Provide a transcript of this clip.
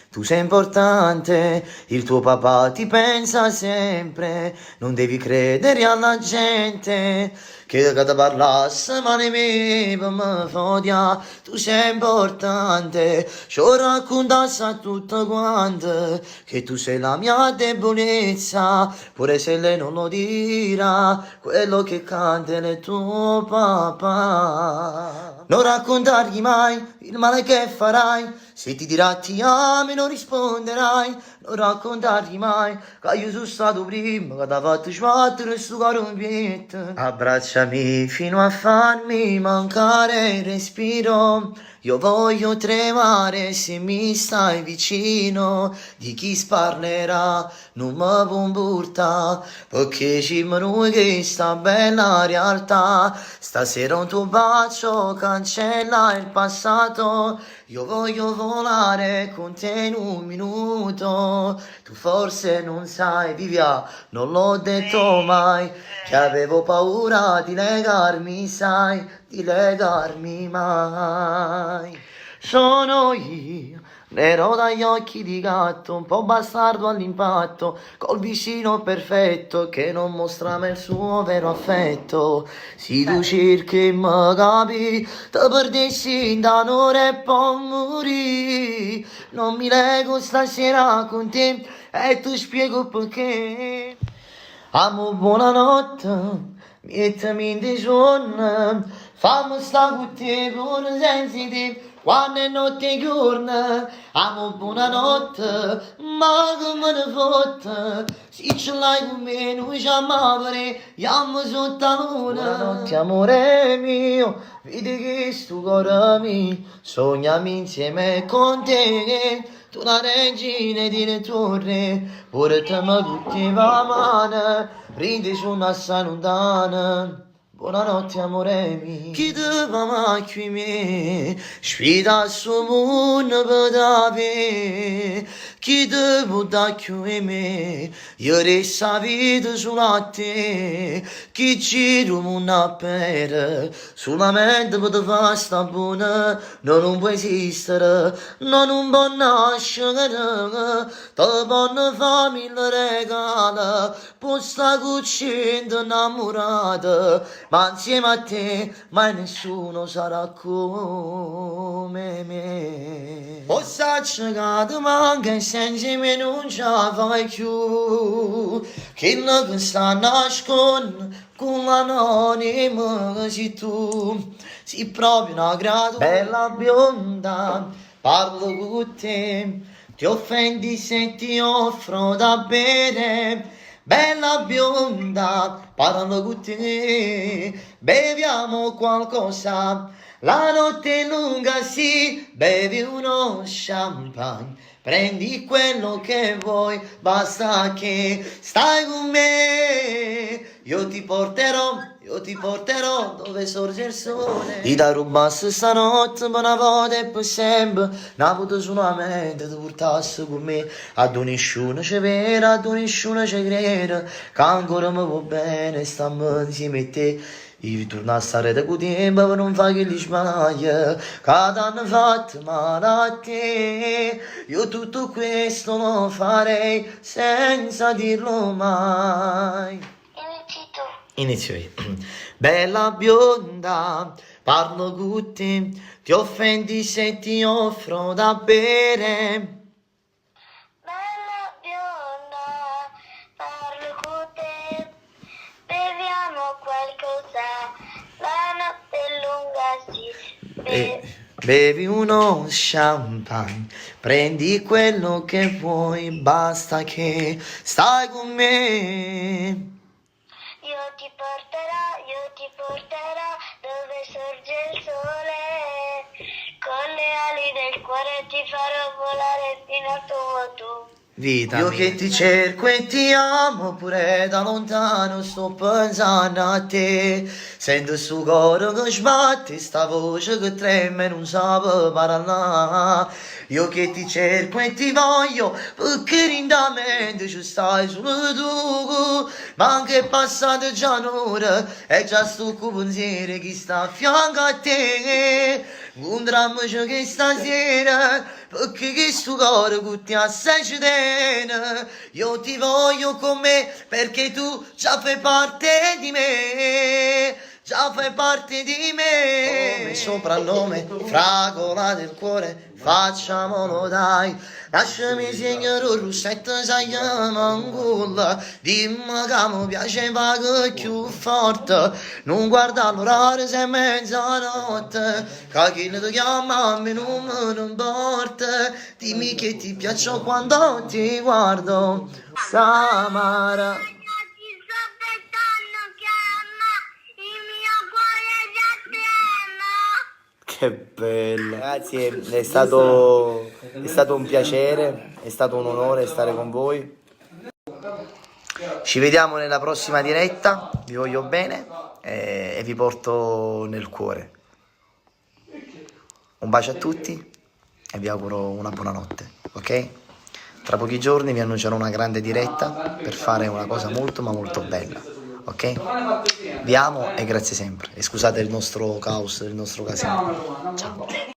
Tu sei importante, il tuo papà ti pensa sempre, non devi credere alla gente che ti parlasse male me per me fodia. Tu sei importante, ci raccontassi a tutte quante che tu sei la mia debolezza, pure se lei non lo dirà, quello che canta è il tuo papà. Non raccontargli mai il male che farai, se ti dirà ti amo non risponderai. Non raccontargli mai che io sono stato prima, che ti ha fatto sbattere sto caro in pietto. Abbracciami fino a farmi mancare il respiro, io voglio tremare se mi stai vicino. Di chi sparlerà non mi comporta, perché ci noi che sta bella realtà. Stasera un tuo bacio cancella il passato, io voglio volare con te in un minuto. Tu forse non sai, vivia, non l'ho detto mai, che avevo paura di legarmi, sai, di legarmi mai. Sono io, nero dagli occhi di gatto, un po' bastardo all'impatto, col vicino perfetto che non mostra mai il suo vero affetto. Se tu cerchi e mi capi, ti perdessi da un'ora e poi morì. Non mi lego stasera con te e ti spiego perché. Amo, buonanotte, mettimi in digiorno, fammi sta con te pure senza te, quando è notte e giorno. Amo, buonanotte, ma che me ne fotte, se ce l'hai con me non ci amare, amo sotto la luna. Buonanotte amore mio, vedi che sto cuore mio, sognami insieme con te. Tu la regina di le torre, pure te mi tutti va mano, ridi su una lontana. Buonanotte amore mio. Chi te va macchio me, sfida su mondo per dave. Chi te butta chiù me, io resta vita sulla te. Chi giro mondo per, solamente per te fa sta buona. Non può esistere, non può nascere, te buona famiglia regala, può sta cucina innamorata. Ma insieme a te mai nessuno sarà come me. O sacci che ti manca e senza me non ce la fai più, che la che sta nascondo con l'anonimo sei tu. Sei proprio una grado bella bionda, parlo con te, ti offendi se ti offro da bere. Bella bionda, parlo con te, beviamo qualcosa, la notte è lunga sì, bevi uno champagne, prendi quello che vuoi, basta che stai con me, io ti porterò dove sorge il sole. Ti da rubasse stanotte per una volta e per sempre, una volta solamente ti portassi con me. Ad nessuno c'è vera, ad nessuno c'è crede, che ancora mi va bene, stiamo insieme a te. Io torno a stare da con te per non fare che li sbaglia, che ti hanno fatto male a te. Io tutto questo lo farei senza dirlo mai. Inizio io. Bella bionda, parlo con te, ti offendi se ti offro da bere. Bella bionda, parlo con te, beviamo qualcosa, la notte è lunga sì. Bevi uno champagne, prendi quello che vuoi, basta che stai con me. Io ti porterò dove sorge il sole, con le ali del cuore ti farò volare fino al tuo Vita io mia. Che ti cerco e ti amo, pure da lontano sto pensando a te. Sento sto cuore che sbatte, sta voce che trema e non sa parlare. Io che ti cerco e ti voglio, perché lentamente ci stai solo tu. Ma anche è passato già un'ora e già sto con pensiero che sta a fianco a te. incontrammoci che stasera, perché che sto cuore che ti assai ci tiene. Io ti voglio con me, perché tu già fai parte di me, già fai parte di me. Come soprannome, fragola del cuore, facciamolo dai. Lasciami signore un russetto si chiama Angulla, dimmi che mi piaceva che più forte, non guarda l'orario se è mezzanotte, che chi ti chiama a me non me ne importa, dimmi che ti piaccio quando ti guardo, Samara. Ti sto aspettando, chiama, il mio cuore già trema. Che bello. Grazie, è stato un piacere, è stato un onore stare con voi. Ci vediamo nella prossima diretta, vi voglio bene e vi porto nel cuore. Un bacio a tutti e vi auguro una buona notte, ok? Tra pochi giorni vi annuncerò una grande diretta per fare una cosa molto ma molto bella, ok? Vi amo e grazie sempre. E scusate il nostro caos, il nostro casino. Ciao.